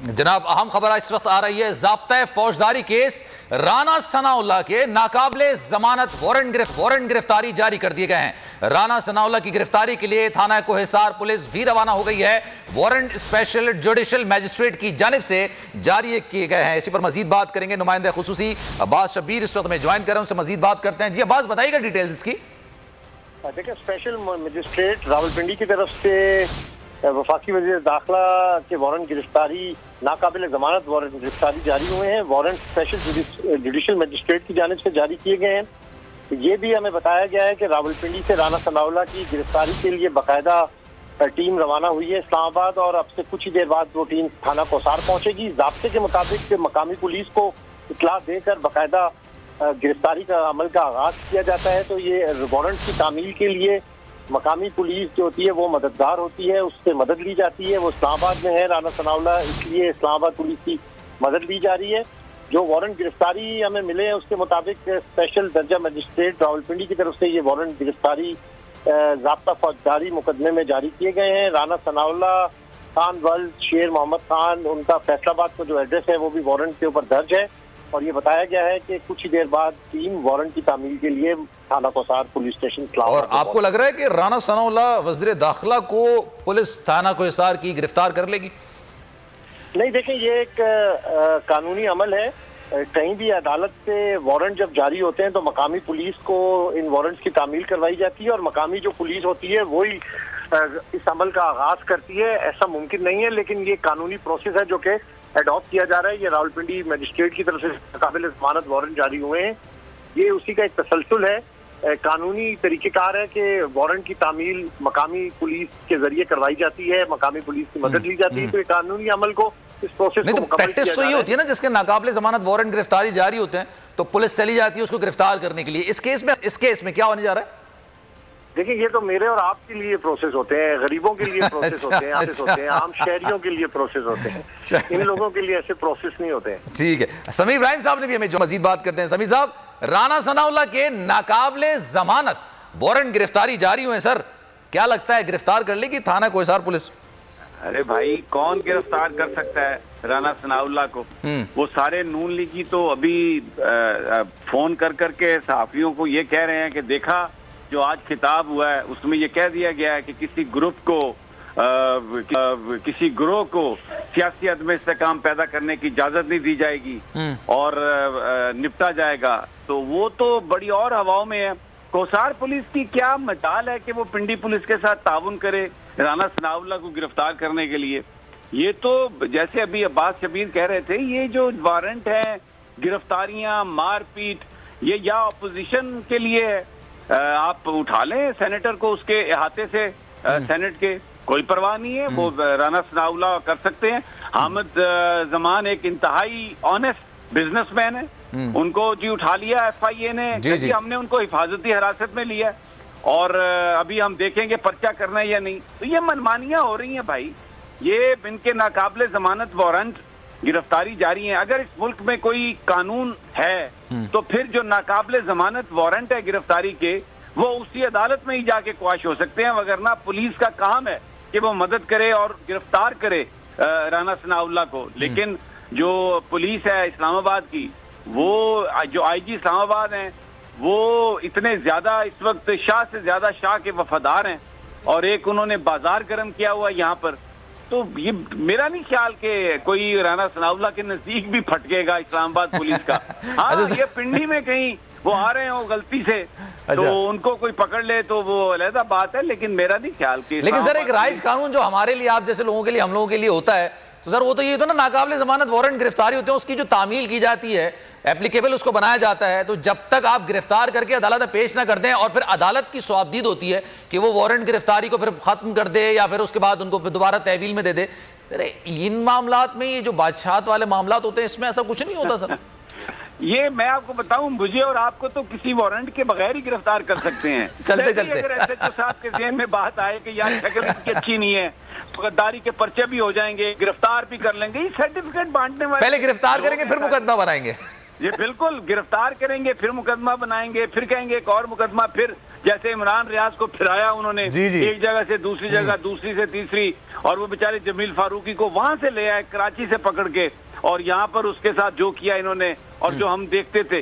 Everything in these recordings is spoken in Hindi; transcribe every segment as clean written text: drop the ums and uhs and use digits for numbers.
जनाब अहम खबर इस वक्त आ रही है। ज़ाब्ता फौजदारी केस राना सनाउल्लाह के नाकाबिले जमानत वारंट गिरफ्तारी जारी कर दिए गए हैं। राना सनाउल्लाह की गिरफ्तारी के लिए थाना कोहिसार पुलिस भी रवाना हो गई है। वारंट स्पेशल जुडिशल मजिस्ट्रेट की जानिब से जारी किए गए हैं। इसी पर मजीद बात करेंगे नुमाइंदे खुसूसी अब्बास शब्बीर इस वक्त में ज्वाइन कर रहे हैं, उनसे मजीद बात करते हैं। जी अब्बास, बताइएगा डिटेल्स इसकी। देखिए, स्पेशल मजिस्ट्रेट रावलपिंडी की तरफ से वफाकी वज़ीर दाखिला के वारंट गिरफ्तारी नाकाबिल जमानत वारंट गिरफ्तारी जारी हुए हैं। वारंट स्पेशल जुडिशल मजिस्ट्रेट की जानिब से जारी किए गए हैं। ये भी हमें बताया गया है कि रावलपिंडी से राना सनाउल्लाह की गिरफ्तारी के लिए बाकायदा टीम रवाना हुई है इस्लामाबाद, और अब से कुछ ही देर बाद वो टीम थाना कोसार पहुंचेगी। ज़ाब्ते के मुताबिक मकामी पुलिस को इत्तला देकर बाकायदा गिरफ्तारी का अमल का आगाज किया जाता है। तो ये वारंट की तामील के लिए मकामी पुलिस जो होती है वो मददगार होती है, उससे मदद ली जाती है। वो इस्लामाबाद में है राना सनाउल्लाह, इसलिए इस्लामाबाद पुलिस की मदद ली जा रही है। जो वारंट गिरफ्तारी हमें मिले हैं उसके मुताबिक स्पेशल दर्जा मजिस्ट्रेट रावलपिंडी की तरफ से ये वारंट गिरफ्तारी ज़ाब्ता फौजदारी मुकदमे में जारी किए गए हैं। राना सनाउल्लाह, खान वल्द, शेर मोहम्मद खान, उनका फैसलाबाद का जो एड्रेस है वो भी वारंट के ऊपर दर्ज है। और ये बताया गया है कि कुछ ही देर बाद टीम वारंट की तामील के लिए थाना कोसार पुलिस स्टेशन। और आपको लग रहा है कि राना सनाउल्लाह वज़ीर दाखिला को पुलिस थाना कोसार की गिरफ्तार कर लेगी? नहीं, देखें, ये एक कानूनी अमल है। कहीं भी अदालत से वारंट जब जारी होते हैं तो मकामी पुलिस को इन वारंट्स की तामील करवाई जाती है, और मकामी जो पुलिस होती है वही इस अमल का आगाज करती है। ऐसा मुमकिन नहीं है, लेकिन ये कानूनी प्रोसेस है जो कि एडॉप्ट किया जा रहा है। ये रावलपिंडी मजिस्ट्रेट की तरफ से काबिल जमानत वारंट जारी हुए हैं, ये उसी का एक तसलसल है। कानूनी तरीक़ेकार है कि वारंट की तामील मकामी पुलिस के जरिए करवाई जाती है, मकामी पुलिस की मदद ली जाती है। तो ये कानूनी अमल को इस प्रोसेस नहीं, तो प्रैक्टिस तो ये होती है ना, जिसके नाकाबिले जमानत वारंट गिरफ्तारी जारी होते हैं तो पुलिस चली जाती है उसको गिरफ्तार करने के लिए। इस केस में क्या होने जा रहा है? देखिए, ये तो मेरे और आपके लिए प्रोसेस होते हैं, गरीबों के लिए प्रोसेस होते हैं, होते हैं, आम शहरियों के लिए प्रोसेस होते हैं। इन लोगों के लिए ऐसे प्रोसेस नहीं होते हैं। ठीक है, समी इब्राहिम साहब ने भी हमें जो मजीद बात करते हैं। समी साहब, राना सनाउल्लाह के नाकाबिले जमानत वारंट गिरफ्तारी जारी हुए सर, क्या लगता है गिरफ्तार कर लेगी थाना कोहिसार पुलिस? अरे भाई, कौन गिरफ्तार कर सकता है राना सनाउल्लाह को? वो सारे नून लीगी तो अभी फोन कर करके सहाफियों को ये कह रहे हैं कि देखा जो आज खिताब हुआ है उसमें ये कह दिया गया है कि किसी ग्रुप को किसी ग्रोह को सियासी अदम इस्तेकाम पैदा करने की इजाजत नहीं दी जाएगी और निपटा जाएगा। तो वो तो बड़ी और हवाओं में है। कोसार पुलिस की क्या मजाल है कि वो पिंडी पुलिस के साथ ताउन करे राना सनाउल्लाह को गिरफ्तार करने के लिए? ये तो जैसे अभी अब्बास शब्बीर कह रहे थे, ये जो वारंट है, गिरफ्तारियां, मारपीट, ये या अपोजिशन के लिए है। आप उठा लें सेनेटर को उसके इहाते से, सेनेट के, कोई परवाह नहीं है, वो राना सनाउल्लाह कर सकते हैं। हामिद जमान एक इंतहाई ऑनेस्ट बिजनेसमैन है, उनको जी उठा लिया FIA ने, क्योंकि हमने उनको हिफाजती हिरासत में लिया और अभी हम देखेंगे पर्चा करना है या नहीं। तो ये मनमानियां हो रही हैं भाई, ये इनके नाकाबिले जमानत वारंट गिरफ्तारी जारी है। अगर इस मुल्क में कोई कानून है तो फिर जो नाकाबिले जमानत वारंट है गिरफ्तारी के, वो उसी अदालत में ही जाके क्वाश हो सकते हैं, वगरना पुलिस का काम है कि वो मदद करे और गिरफ्तार करे राना सनाउल्लाह को। लेकिन जो पुलिस है इस्लामाबाद की, वो जो IG इस्लामाबाद हैं, वो इतने ज्यादा इस वक्त शाह से ज्यादा शाह के वफादार हैं, और एक उन्होंने बाजार गर्म किया हुआ यहाँ पर। तो ये मेरा नहीं ख्याल कि कोई राना सनाउल्लाह के नजदीक भी फटकेगा इस्लामाबाद पुलिस का। हाँ, ये पिंडी में कहीं वो आ रहे हो गलती से तो उनको कोई पकड़ ले तो वो अलग बात है, लेकिन मेरा नहीं ख्याल कि। लेकिन सर, एक राइज कानून जो हमारे लिए, आप जैसे लोगों के लिए, हम लोगों के लिए होता है, तो सर वो तो ये तो ना नाकाबिले जमानत वारंट गिरफ्तारी होते हैं, उसकी जो तामील की जाती है, एप्लीकेबल उसको बनाया जाता है। तो जब तक आप गिरफ्तार करके अदालत में पेश ना कर दें और फिर अदालत की सवाबदीद होती है कि वो वारंट गिरफ्तारी को फिर खत्म कर दे या फिर उसके बाद उनको दोबारा तहवील में दे दे। अरे इन मामलात में, ये जो बादशाहत वाले मामलात होते हैं, इसमें ऐसा कुछ नहीं होता सर। ये मैं आपको बताऊं, मुझे और आपको तो किसी वारंट के बगैर ही गिरफ्तार कर सकते हैं। चलते चलते अगर SHO साहब के ज़हन में बात आए कि यार शक्ल इसकी अच्छी नहीं है, तो गद्दारी के पर्चे भी हो जाएंगे, गिरफ्तार भी कर लेंगे। ये सर्टिफिकेट बांटने वाले पहले गिरफ्तार करेंगे फिर मुकदमा बनाएंगे। ये बिल्कुल गिरफ्तार करेंगे, फिर मुकदमा बनाएंगे, फिर कहेंगे एक और मुकदमा, फिर जैसे इमरान रियाज को फिराया उन्होंने जी, जी। एक जगह से दूसरी जगह, दूसरी से तीसरी, और वो बेचारे जमील फारूकी को वहां से ले आए कराची से पकड़ के, और यहाँ पर उसके साथ जो किया इन्होंने और जो हम देखते थे।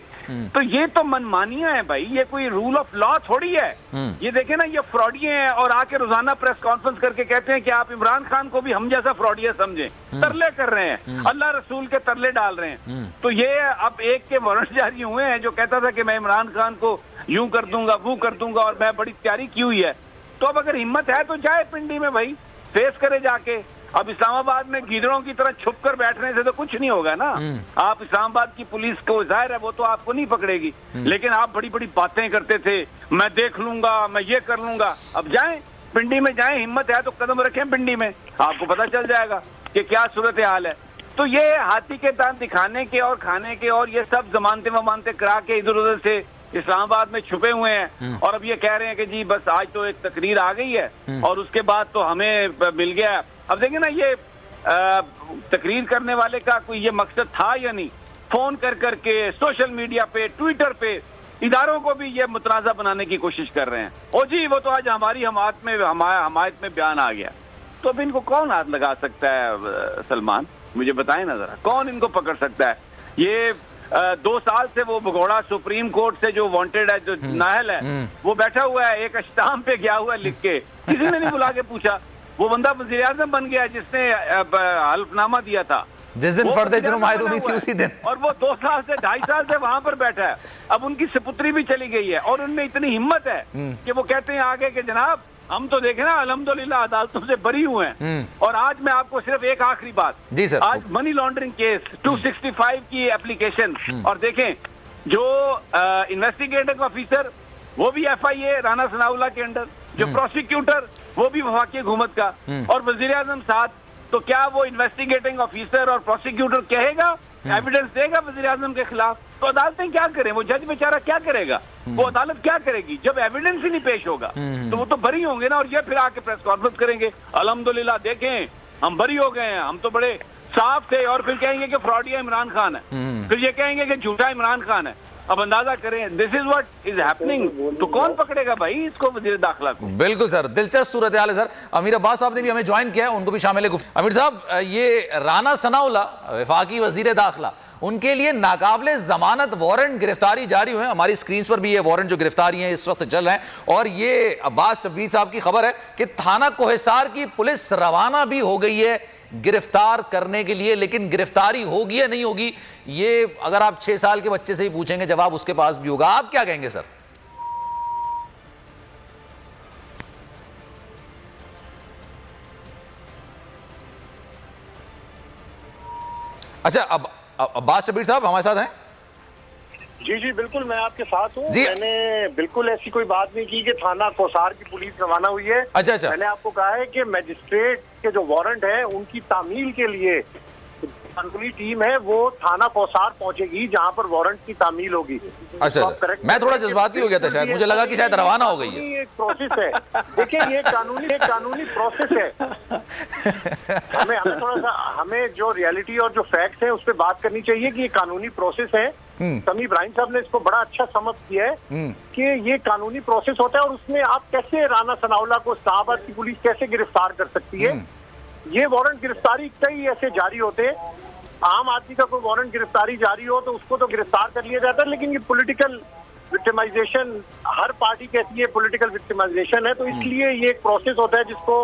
तो ये तो मनमानियां है भाई, ये कोई रूल ऑफ लॉ थोड़ी है। ये देखे ना, ये फ्रॉडिये हैं और आके रोजाना प्रेस कॉन्फ्रेंस करके कहते हैं कि आप इमरान खान को भी हम जैसा फ्रॉडिया समझें, तरले कर रहे हैं, अल्लाह रसूल के तरले डाल रहे हैं। तो ये अब एक के वारंट जारी हुए हैं जो कहता था कि मैं इमरान खान को यूं कर दूंगा, वो कर दूंगा, और मैं बड़ी तैयारी की हुई है। तो अब अगर हिम्मत है तो जाए पिंडी में भाई, फेस करे जाके। अब इस्लामाबाद में गीदड़ों की तरह छुप कर बैठने से तो कुछ नहीं होगा ना। आप इस्लामाबाद की पुलिस को, जाहिर है वो तो आपको नहीं पकड़ेगी, लेकिन आप बड़ी बड़ी बातें करते थे, मैं देख लूंगा, मैं ये कर लूंगा। अब जाएं पिंडी में, जाएं, हिम्मत है तो कदम रखें पिंडी में, आपको पता चल जाएगा कि क्या सूरत हाल है। तो ये हाथी के दांत दिखाने के और खाने के और ये सब जमानते वमानते करा के इधर उधर से इस्लामाबाद में छुपे हुए हैं, और अब ये कह रहे हैं कि जी बस आज तो एक तकरीर आ गई है और उसके बाद तो हमें मिल गया। अब देखिए ना, ये तकरीर करने वाले का कोई ये मकसद था या नहीं? फोन कर करके सोशल मीडिया पे, ट्विटर पे इदारों को भी ये मुतनाज़ा बनाने की कोशिश कर रहे हैं। ओ जी वो तो आज हमारी हमायत में बयान आ गया। तो अब इनको कौन हाथ लगा सकता है सलमान, मुझे बताएं ना जरा, कौन इनको पकड़ सकता है? ये 2 साल से वो भगोड़ा सुप्रीम कोर्ट से जो वांटेड है, जो नाहल है, वो बैठा हुआ है, एक अश्ताम पे गया हुआ है लिख के, किसी ने नहीं बुला के पूछा। वो बंदा वज़ीर आज़म बन गया जिसने हल्फनामा दिया था, जिस दिन फर्द जुर्म आयद हुई थी उसी दिन, और वो 2 साल से 2.5 साल से वहां पर बैठा है। अब उनकी सपुत्री भी चली गई है और उनमें इतनी हिम्मत है कि वो कहते हैं आगे के जनाब हम तो देखे ना अल्हम्दुलिल्लाह अदालतों से बरी हुए हैं। और आज मैं आपको सिर्फ एक आखिरी बात, जी सर, आज मनी लॉन्ड्रिंग केस 265 की एप्लीकेशन, और देखें जो इन्वेस्टिगेटिंग ऑफिसर वो भी FIA राना सनाउल्लाह के अंडर, जो प्रोसिक्यूटर वो भी वफाकी हुकूमत का, और वजीर आजम साथ। तो क्या वो इन्वेस्टिगेटिंग ऑफिसर और प्रोसिक्यूटर कहेगा, एविडेंस देगा वजीर आजम के खिलाफ? तो अदालतें क्या करें? वो जज बेचारा क्या करेगा? वो अदालत क्या करेगी जब एविडेंस ही नहीं पेश होगा? तो वो तो बरी होंगे ना, और ये फिर आके प्रेस कॉन्फ्रेंस करेंगे, अल्हम्दुलिल्लाह देखें हम बरी हो गए हैं, हम तो बड़े साफ थे, और फिर कहेंगे कि फ्रॉडिया इमरान खान है, फिर ये कहेंगे कि झूठा इमरान खान है। अब अंदाजा करें, this is what is happening. तो कौन पकड़ेगा भाई इसको, वजीर दाखिला को? बिल्कुल सर, दिलचस्प सूरत हाल है सर। अमीर अब्बास साहब ने भी हमें ज्वाइन किया है, उनको भी शामिल है। अमीर साहब, ये राना सनाउल्लाह वफाकी वजीर दाखिला, उनके लिए नाकाबिले जमानत वारंट गिरफ्तारी जारी हुए हैं। हमारी स्क्रीन पर भी ये वारंट जो गिरफ्तारी है इस वक्त चल रहे हैं, और ये अब्बास शब्बीर साहब की खबर है कि थाना कोहिसार की पुलिस रवाना भी हो गई है गिरफ्तार करने के लिए। लेकिन गिरफ्तारी होगी या नहीं होगी, ये अगर आप 6 साल के बच्चे से ही पूछेंगे जवाब उसके पास भी होगा। आप क्या कहेंगे सर? अच्छा, अब अब्बास शब्बीर साहब हमारे साथ हैं? जी जी बिल्कुल, मैं आपके साथ हूँ। जी। मैंने बिल्कुल ऐसी कोई बात नहीं की कि थाना कोसार की पुलिस रवाना हुई है। अच्छा। मैंने आपको कहा है कि मैजिस्ट्रेट के जो वारंट है उनकी तामील के लिए कानूनी टीम है वो थाना कोसार पहुंचेगी जहां पर वारंट की तामील होगी। अच्छा, तो मैं थोड़ा जज्बाती हो गया था शायद, मुझे लगा कि शायद रवाना हो गई है। एक प्रोसेस है, देखिए ये कानूनी प्रोसेस है। हमें थोड़ा सा, हमें जो रियलिटी और जो फैक्ट्स है उस पर बात करनी चाहिए कि ये कानूनी प्रोसेस है। समी इब्राहिम साहब ने इसको बड़ा अच्छा समझ किया है कि ये कानूनी प्रोसेस होता है, और उसमें आप कैसे राना सनाउल्लाह को इस्लामाबाद की पुलिस कैसे गिरफ्तार कर सकती है। ये वारंट गिरफ्तारी कई ऐसे जारी होते हैं, आम आदमी का कोई वारंट गिरफ्तारी जारी हो तो उसको तो गिरफ्तार कर लिया जाता है, लेकिन ये पॉलिटिकल विक्टिमाइजेशन, हर पार्टी कहती है पॉलिटिकल विक्टिमाइजेशन है, तो इसलिए ये एक प्रोसेस होता है जिसको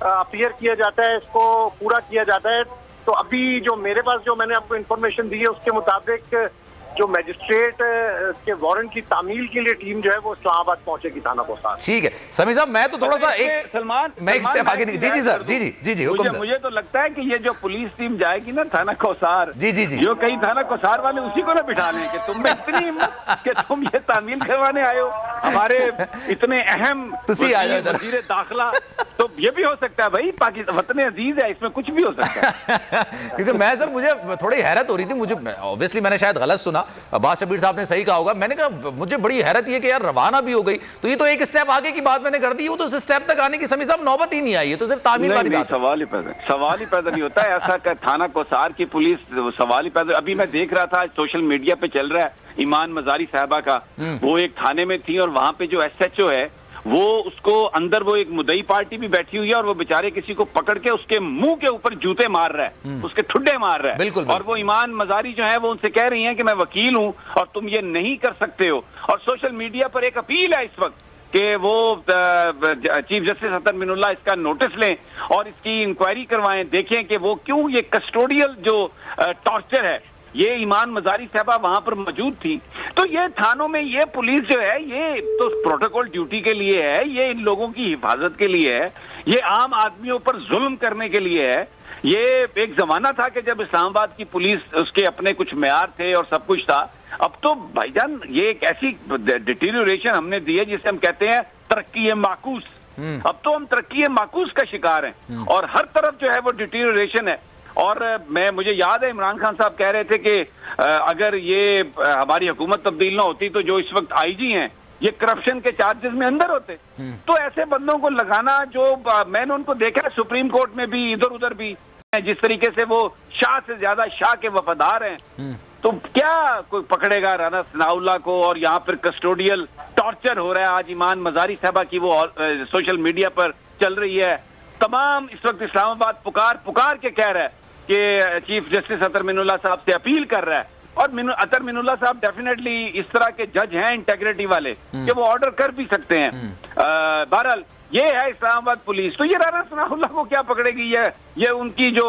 अपीयर किया जाता है, इसको पूरा किया जाता है। तो अभी जो मेरे पास जो मैंने आपको इन्फॉर्मेशन दी है उसके मुताबिक जो मैजिस्ट्रेट के वारंट की तामील के लिए टीम जो है वो इस्लामाबाद पहुंचेगी थाना कोसार। ठीक है समी साहब, मैं तो थोड़ा सा एक सलमान, मैं एक स्टेप आगे नहीं। जी सर, जी हुक्म सर। मुझे तो लगता है कि ये जो पुलिस टीम जाएगी ना थाना कोसार, जी जो कहीं थाना कोसार वाले उसी को ना बिठा लें कि तुम में इतनी हिम्मत कि तुम ये तामील करवाने आए हो हमारे इतने अहम वजीर दाखिला। तो ये भी हो सकता है भाई, पाकिस्तान वतन अजीज है, इसमें कुछ भी हो सकता है। क्योंकि मैं सर, मुझे थोड़ी हैरत हो रही थी, मुझे ऑब्वियसली मैंने शायद गलत सुना, अब्बास शब्बीर साहब ने सही कहा होगा। मैंने कहा मुझे बड़ी हैरत ये कि यार रवाना भी हो गई, तो ये तो एक स्टेप आगे की बात मैंने कर दी, वो तो उस स्टेप तक आने की समी साहब नौबत ही नहीं आई है, तो सिर्फ तामीर वाली बात। सवाल ही पैदा नहीं होता है ऐसा। थाना कोसार की पुलिस सवाल ही पैदा। अभी मैं देख रहा था सोशल मीडिया पे चल रहा है ईमान मजारी साहबा का, वो एक थाने में थी और वहां पे जो SHO है वो उसको अंदर वो एक मुदई पार्टी भी बैठी हुई है और वो बेचारे किसी को पकड़ के उसके मुंह के ऊपर जूते मार रहा है, उसके ठुड्डे मार रहा है। बिल्कुल। और वो ईमान मजारी जो है वो उनसे कह रही हैं कि मैं वकील हूं और तुम ये नहीं कर सकते हो। और सोशल मीडिया पर एक अपील है इस वक्त कि वो चीफ जस्टिस अतर मिनुल्लाह इसका नोटिस लें और इसकी इंक्वायरी करवाएं, देखें कि वो क्यों ये कस्टोडियल जो टॉर्चर है, ये ईमान मजारी साहबा वहां पर मौजूद थी। तो ये थानों में ये पुलिस जो है ये तो प्रोटोकॉल ड्यूटी के लिए है, ये इन लोगों की हिफाजत के लिए है, ये आम आदमियों पर जुल्म करने के लिए है। ये एक जमाना था कि जब इस्लामाबाद की पुलिस उसके अपने कुछ मेयार थे और सब कुछ था। अब तो भाईजान ये एक ऐसी डिटीरियोरेशन हमने दी है जिसे हम कहते हैं तरक्की माकूस। अब तो हम तरक्की माकूस का शिकार हैं और हर तरफ जो है वो डिटीरियोरेशन है। और मुझे याद है इमरान खान साहब कह रहे थे कि अगर ये हमारी हुकूमत तब्दील ना होती तो जो इस वक्त IG हैं ये करप्शन के चार्जेस में अंदर होते। तो ऐसे बंदों को लगाना, जो मैंने उनको देखा है सुप्रीम कोर्ट में भी इधर उधर भी, जिस तरीके से वो शाह से ज्यादा शाह के वफादार हैं, तो क्या कोई पकड़ेगा राना सनाउल्लाह को। और यहाँ पर कस्टोडियल टॉर्चर हो रहा है। आज ईमान मजारी साहबा की वो सोशल मीडिया पर चल रही है। तमाम इस वक्त इस्लामाबाद पुकार के कह रहा है कि चीफ जस्टिस अतर मिनुल्लाह साहब से अपील कर रहा है। और अतर मिनुल्लाह साहब डेफिनेटली इस तरह के जज हैं इंटेग्रिटी वाले कि वो ऑर्डर कर भी सकते हैं। बहरहाल ये है इस्लामाबाद पुलिस। तो ये राना सनाउल्लाह को क्या पकड़ेगी? ये उनकी जो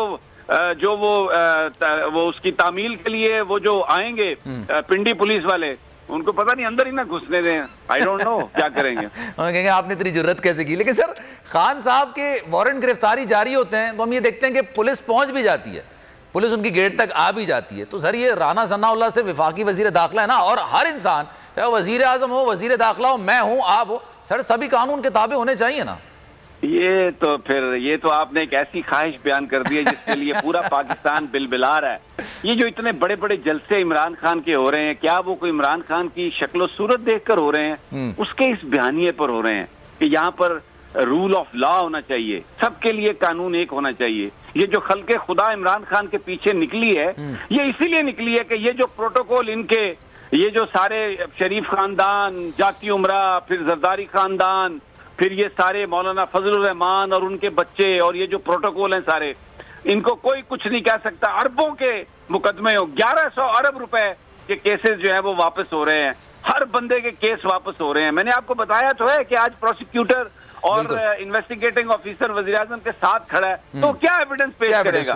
वो उसकी तामील के लिए वो जो आएंगे पिंडी पुलिस वाले, उनको पता नहीं अंदर ही ना घुसने दें। आई डोंट नो क्या करेंगे। कहेंगे आपने इतनी जरूरत कैसे की। लेकिन सर खान साहब के वारंट गिरफ्तारी जारी होते हैं तो हम ये देखते हैं कि पुलिस पहुंच भी जाती है, पुलिस उनकी गेट तक आ भी जाती है। तो सर ये राना सनाउल्लाह से वफाकी वजीर दाखिला है ना, और हर इंसान चाहे वजीर आजम हो, वजीर दाखिला हो, मैं हूं, आप हो, सर सभी कानून के ताबे होने चाहिए ना। ये तो आपने एक ऐसी ख्वाहिश बयान कर दी है जिसके लिए पूरा पाकिस्तान बिलबिला रहा है। ये जो इतने बड़े बड़े जलसे इमरान खान के हो रहे हैं, क्या वो कोई इमरान खान की शक्ल सूरत देखकर हो रहे हैं? उसके इस बयानिए पर हो रहे हैं कि यहाँ पर रूल ऑफ लॉ होना चाहिए, सबके लिए कानून एक होना चाहिए। ये जो खल्के खुदा इमरान खान के पीछे निकली है, ये इसीलिए निकली है कि ये जो प्रोटोकॉल इनके, ये जो सारे शरीफ खानदान, जाकी उमरा, फिर जरदारी खानदान, फिर ये सारे मौलाना फजलुर रहमान और उनके बच्चे, और ये जो प्रोटोकॉल हैं सारे, इनको कोई कुछ नहीं कह सकता। अरबों के मुकदमे हो, 1100 अरब रुपए के केसेस जो है वो वापस हो रहे हैं, हर बंदे के केस वापस हो रहे हैं। मैंने आपको बताया तो है कि आज प्रोसिक्यूटर और इन्वेस्टिगेटिंग ऑफिसर वज़ीर आज़म के साथ खड़ा है, तो क्या एविडेंस पेश करेगा?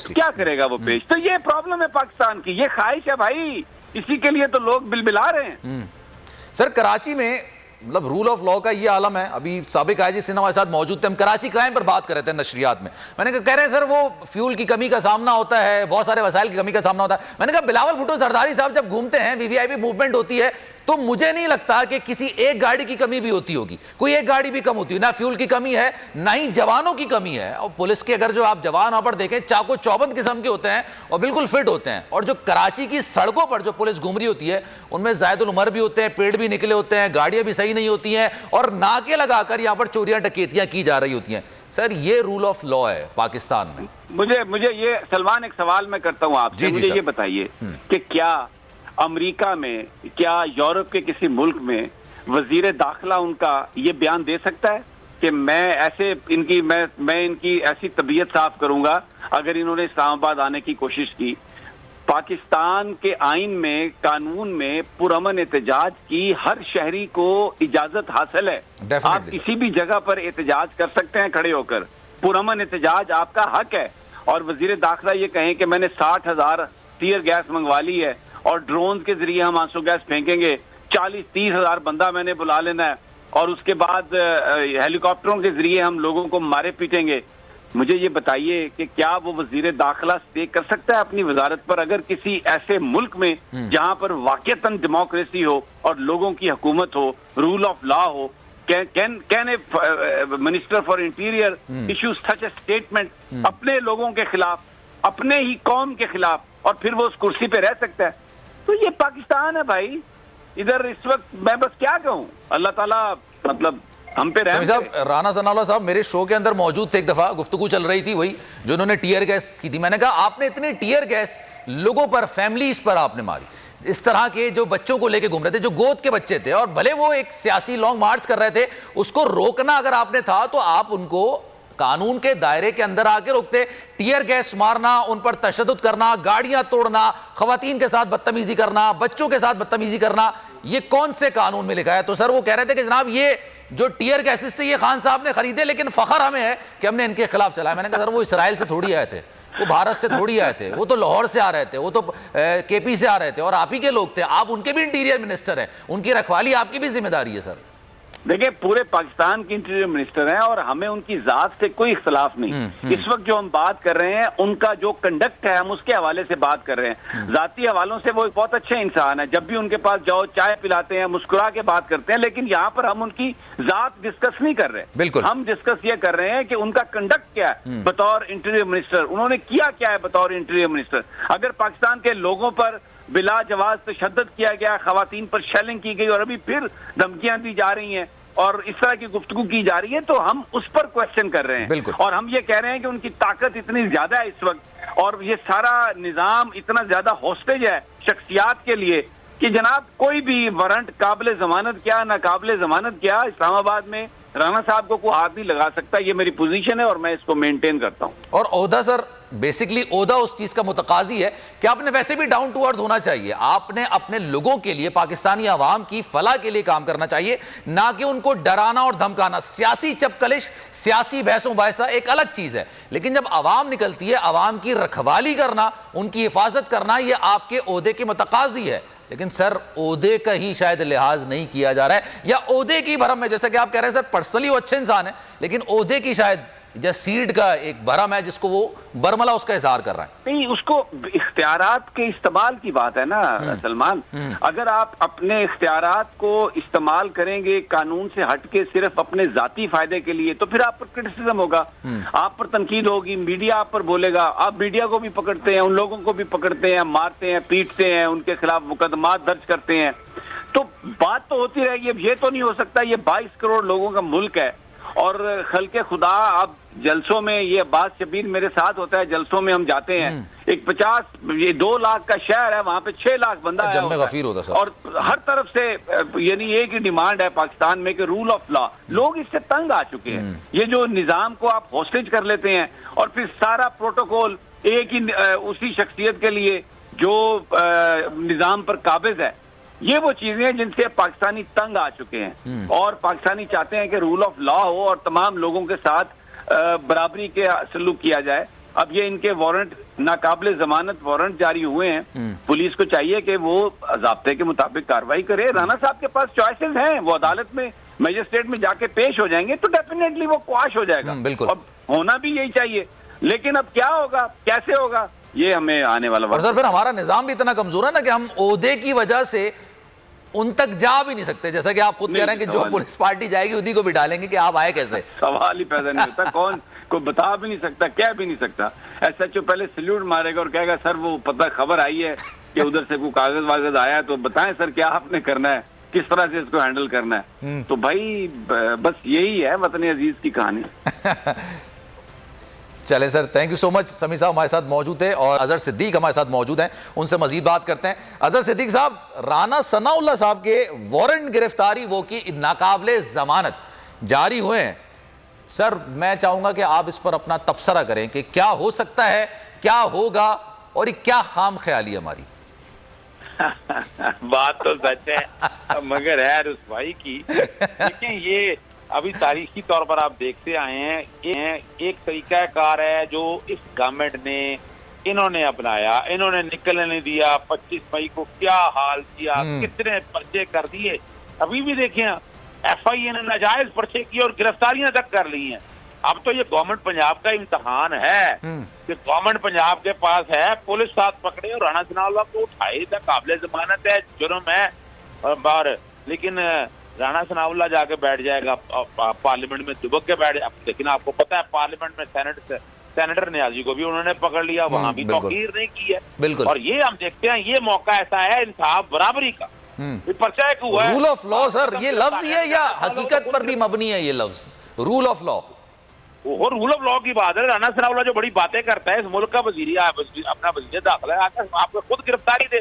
क्या करेगा वो पेश? तो ये प्रॉब्लम है पाकिस्तान की, ये ख्वाहिश है भाई, इसी के लिए तो लोग बिलबिला रहे हैं। सर कराची में मतलब रूल ऑफ लॉ का ये आलम है। अभी साबिक आईजी सिन्हा हमारे साथ मौजूद थे, हम कराची क्राइम पर बात कर रहे थे नशरियात में। मैंने कहा कह रहे हैं सर वो फ्यूल की कमी का सामना होता है, बहुत सारे वसाइल की कमी का सामना होता है। मैंने कहा बिलावल भुट्टो जरदारी साहब जब घूमते हैं, वीवीआईपी मूवमेंट होती है, तो मुझे नहीं लगता कि किसी एक गाड़ी की कमी भी होती होगी, कोई एक गाड़ी भी कम होती है। ना फ्यूल की कमी है, ना ही जवानों की कमी है। और पुलिस के अगर जो आप जवान वहां पर देखें, चाको चौबंद किस्म के होते हैं और बिल्कुल फिट होते हैं। और जो कराची की सड़कों पर जो पुलिस घूम रही होती है, उनमें जायदुल उमर भी होते हैं, पेड़ भी निकले होते हैं, गाड़ियां भी सही नहीं होती हैं, और नाके लगाकर यहां पर चोरियां डकैतियां की जा रही होती हैं। सर ये रूल ऑफ लॉ है पाकिस्तान में। मुझे ये सलमान एक सवाल मैं करता हूं आपसे, मुझे ये बताइए कि क्या अमेरिका में, क्या यूरोप के किसी मुल्क में वजीर दाखिला उनका ये बयान दे सकता है कि मैं इनकी ऐसी तबीयत साफ करूंगा अगर इन्होंने इस्लामाबाद आने की कोशिश की? पाकिस्तान के आइन में, कानून में पुरअमन एहतजाज की हर शहरी को इजाजत हासिल है। आप किसी भी जगह पर एहतजाज कर सकते हैं खड़े होकर, पुरअमन एहतजाज आपका हक है। और वजीर दाखिला ये कहें कि मैंने 60,000 टीयर गैस मंगवा ली है और ड्रोन के जरिए हम आंसू गैस फेंकेंगे, 40-30 हजार बंदा मैंने बुला लेना है, और उसके बाद हेलीकॉप्टरों के जरिए हम लोगों को मारे पीटेंगे। मुझे ये बताइए कि क्या वो वजीर दाखिला स्टे कर सकता है अपनी वजारत पर अगर किसी ऐसे मुल्क में जहां पर वाकईतन डेमोक्रेसी हो और लोगों की हुकूमत हो, रूल ऑफ लॉ हो? Can a minister for interior issue such A statement अपने लोगों के खिलाफ, अपने ही कौम के खिलाफ, और फिर वो उस कुर्सी पे रह सकता है? तो ये पाकिस्तान है भाई। इधर इस वक्त मैं बस क्या कहूं, अल्लाह ताला मतलब हम पे रहम साहब, राना सनाउल्लाह साहब मेरे शो के अंदर मौजूद थे, एक दफा गुफ्तगू चल रही थी वही जो उन्होंने टीयर गैस की थी। मैंने कहा आपने इतनी टीयर गैस लोगों पर, फैमिलीज पर आपने मारी, इस तरह के जो बच्चों को लेके घूम रहे थे, जो गोद के बच्चे थे, और भले वो एक सियासी लॉन्ग मार्च कर रहे थे, उसको रोकना अगर आपने था तो आप उनको कानून के दायरे के अंदर आके रोकते। टियर गैस मारना, उन पर तशद्दुद करना, गाड़ियां तोड़ना, खवातीन के साथ बदतमीजी करना, बच्चों के साथ बदतमीजी करना, ये कौन से कानून में लिखा है? तो सर वो कह रहे थे कि जनाब ये जो टियर गैसेस थे ये खान साहब ने खरीदे, लेकिन फखर हमें है कि हमने इनके खिलाफ चलाया। मैंने कहा सर वो इसराइल से थोड़ी आए थे, वो भारत से थोड़ी आए थे, वो तो लाहौर से आ रहे थे, वो तो केपी से आ रहे थे, और आप ही के लोग थे, आप उनके भी इंटीरियर मिनिस्टर हैं, उनकी रखवाली आपकी भी जिम्मेदारी है सर। देखिए पूरे पाकिस्तान के इंटीरियर मिनिस्टर हैं और हमें उनकी जात से कोई इख्तलाफ नहीं। इस वक्त जो हम बात कर रहे हैं उनका जो कंडक्ट है हम उसके हवाले से बात कर रहे हैं। जाती हवालों से वो एक बहुत अच्छे इंसान है, जब भी उनके पास जाओ चाय पिलाते हैं, मुस्कुरा के बात करते हैं, लेकिन यहाँ पर हम उनकी जात डिस्कस नहीं कर रहे। बिल्कुल हम डिस्कस ये कर रहे हैं कि उनका कंडक्ट क्या है बतौर इंटीरियर मिनिस्टर, उन्होंने किया क्या है बतौर इंटीरियर मिनिस्टर। अगर पाकिस्तान के लोगों पर बिला जवाज तशद्दुद किया गया, खवातीन पर शेलिंग की गई और अभी फिर धमकियां दी जा रही हैं और इस तरह की गुफ्तगू की जा रही है, तो हम उस पर क्वेश्चन कर रहे हैं। और हम ये कह रहे हैं कि उनकी ताकत इतनी ज्यादा है इस वक्त और ये सारा निजाम इतना ज्यादा हॉस्टेज है शख्सियात के लिए कि जनाब कोई भी वारंट काबिल जमानत क्या ना काबिल जमानत क्या इस्लामाबाद में राना साहब को कोई हाथ नहीं लगा सकता। ये मेरी पोजीशन है और मैं इसको मेंटेन करता हूं। और ओहदा सर, बेसिकली ओहदा उस चीज का मुतकाजी है कि आपने वैसे भी डाउन टू अर्थ होना चाहिए, आपने अपने लोगों के लिए, पाकिस्तानी आवाम की फलाह के लिए काम करना चाहिए, ना कि उनको डराना और धमकाना। सियासी चपकलिश, सियासी बहसों बहसा एक अलग चीज है, लेकिन जब आवाम निकलती है, आवाम की रखवाली करना, उनकी हिफाजत करना, यह आपके ओहदे के मुतकाजी है। लेकिन सर ओहदे का ही शायद लिहाज नहीं किया जा रहा है, या ओहदे की भरम में, जैसा कि आप कह रहे हैं सर पर्सनली वो अच्छे इंसान है, लेकिन ओहदे की शायद या सीट का एक भरम है जिसको वो बरमला उसका इजहार कर रहा है। नहीं, उसको इख्तियारात के इस्तेमाल की बात है ना सलमान। अगर आप अपने इख्तियारात को इस्तेमाल करेंगे कानून से हटके सिर्फ अपने जाती फायदे के लिए, तो फिर आप पर क्रिटिसिज्म होगा, आप पर तनकीद होगी, मीडिया आप पर बोलेगा। आप मीडिया को भी पकड़ते हैं, उन लोगों को भी पकड़ते हैं, मारते हैं, पीटते हैं, उनके खिलाफ मुकदमा दर्ज करते हैं, तो बात तो होती रहेगी। अब ये तो नहीं हो सकता, ये 22 करोड़ लोगों का मुल्क है और खल्के खुदा, आप जलसों में, ये अब्बास शबीर मेरे साथ होता है, जलसों में हम जाते हैं, एक 2 लाख का शहर है, वहां पे 6 लाख बंदा है और हर तरफ से यानी एक ही डिमांड है पाकिस्तान में कि रूल ऑफ लॉ। लोग इससे तंग आ चुके हैं। ये जो निजाम को आप हॉस्टेज कर लेते हैं और फिर सारा प्रोटोकॉल एक ही उसी शख्सियत के लिए जो निजाम पर काबिज है, ये वो चीजें हैं जिनसे पाकिस्तानी तंग आ चुके हैं और पाकिस्तानी चाहते हैं कि रूल ऑफ लॉ हो और तमाम लोगों के साथ बराबरी के सलूक किया जाए। अब ये इनके वारंट, नाकाबिल जमानत वारंट जारी हुए हैं, पुलिस को चाहिए कि वो ज़ाब्ते के मुताबिक कार्रवाई करे। राना साहब के पास चॉइसेस हैं, वो अदालत में, मजिस्ट्रेट में जाके पेश हो जाएंगे तो डेफिनेटली वो क्वाश हो जाएगा। और होना भी यही चाहिए, लेकिन अब क्या होगा, कैसे होगा, ये हमें आने वाला वक्त। और सर फिर हमारा निजाम भी इतना कमजोर है ना कि हम ओहदे की वजह से उन तक जा भी नहीं सकते, जैसा कि आप खुद कह रहे हैं कि जो पुलिस पार्टी जाएगी उन्हीं को भी डालेंगे कि आप आए कैसे। सवाल ही पैदा नहीं होता, कौन को बता भी नहीं सकता, कह भी नहीं सकता। SHO पहले सल्यूट मारेगा और कहेगा सर वो पता खबर आई है कि उधर से कोई कागज वागज आया, तो बताएं सर क्या आपने करना है, किस तरह से इसको हैंडल करना है। तो भाई बस यही है वतन अजीज की कहानी। चले sir, thank you so much. समी साहब हमारे साथ मौजूद है और अजहर सिद्दीक हमारे साथ मौजूद हैं, उनसे मजीद बात करते हैं। अजहर सिद्दीक साहब, राना सनाउल्लाह साहब के वारंट गिरफ्तारी वो की नाकाबिले जमानत जारी हुए हैं। सर मैं चाहूंगा कि आप इस पर अपना तबसरा करें कि क्या हो सकता है, क्या होगा और ये क्या खाम ख्याली हमारी। बात तो सच है मगर है रुसवाई की। लेकिन ये अभी तारीखी तौर पर आप देखते आए हैं, ये एक तरीका कार है जो इस गवर्नमेंट ने इन्होंने अपनाया, इन्होंने निकलने नहीं दिया। 25 मई को क्या हाल किया, कितने पर्चे कर दिए। अभी भी देखें FIA ने नाजायज पर्चे किए और गिरफ्तारियां तक कर ली हैं। अब तो ये गवर्नमेंट पंजाब का इम्तहान है कि गवर्नमेंट पंजाब के पास है, पुलिस साथ पकड़े और राना सनाउल्लाह को उठाए, काबिल जमानत है, जुर्म है बाहर, लेकिन राना सनाउल्लाह जाके बैठ जाएगा पार्लियामेंट में, दुबक के बैठ। लेकिन आपको पता है पार्लियामेंट में सेनेट सेनेटर न्याजी को भी उन्होंने पकड़ लिया, वहां भी बिल्कुल। तौकीर नहीं की है। बिल्कुल। और ये हम देखते हैं, ये मौका ऐसा है इंसाफ बराबरी का। ये पर्चा एक हुआ है, रूल ऑफ लॉ सर, ये लफ्ज ही है या हकीकत पर भी मबनी है ये लफ्ज, रूल ऑफ लॉ? और रूल ऑफ लॉ की बात है। राना सनाउल्लाह जो बड़ी बातें करता है, इस मुल्क का अपना वजीर दाखिला है, आकर आपको खुद गिरफ्तारी दे,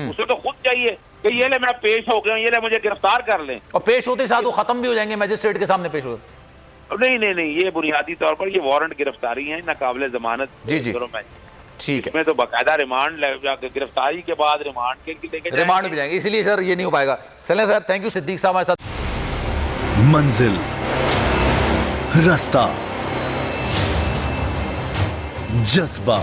उसे तो खुद चाहिए कि ये ले मैं पेश हो गया, ये ले मुझे गिरफ्तार कर ले, और पेश होते साथ वो खत्म भी हो जाएंगे, मजिस्ट्रेट के सामने पेश हो। नहीं, ये बुनियादी तौर पर ये वारंट गिरफ्तारी है, नाकाबिले जमानत। जी, ठीक है। इसमें तो बाकायदा रिमांड, गिरफ्तारी के बाद रिमांड के लेके रिमांड भी जाएंगे, इसीलिए सर ये नहीं हो पाएगा। चलें सर, थैंक यू सिद्दीक साहब हमारे साथ। मंजिल, रास्ता, जज्बा,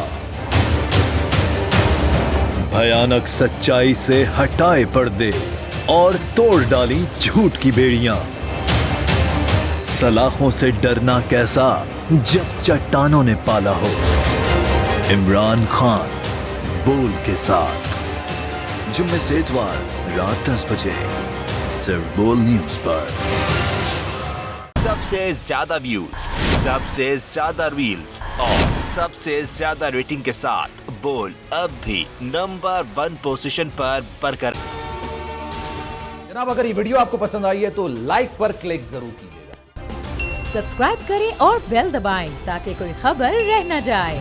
भयानक सच्चाई से हटाए पर्दे और तोड़ डाली झूठ की बेड़ियां। सलाखों से डरना कैसा जब चट्टानों ने पाला हो। इमरान खान बोल के साथ, जुम्मे से इतवार रात 10 बजे सिर्फ बोल न्यूज पर। सबसे ज्यादा व्यूज, सबसे ज्यादा रील्स और सबसे ज्यादा रेटिंग के साथ बोल अब भी नंबर 1 पोजीशन पर बरकरार। जनाब, अगर ये वीडियो आपको पसंद आई है तो लाइक पर क्लिक जरूर कीजिएगा, सब्सक्राइब करें और बेल दबाएं ताकि कोई खबर रह न जाए।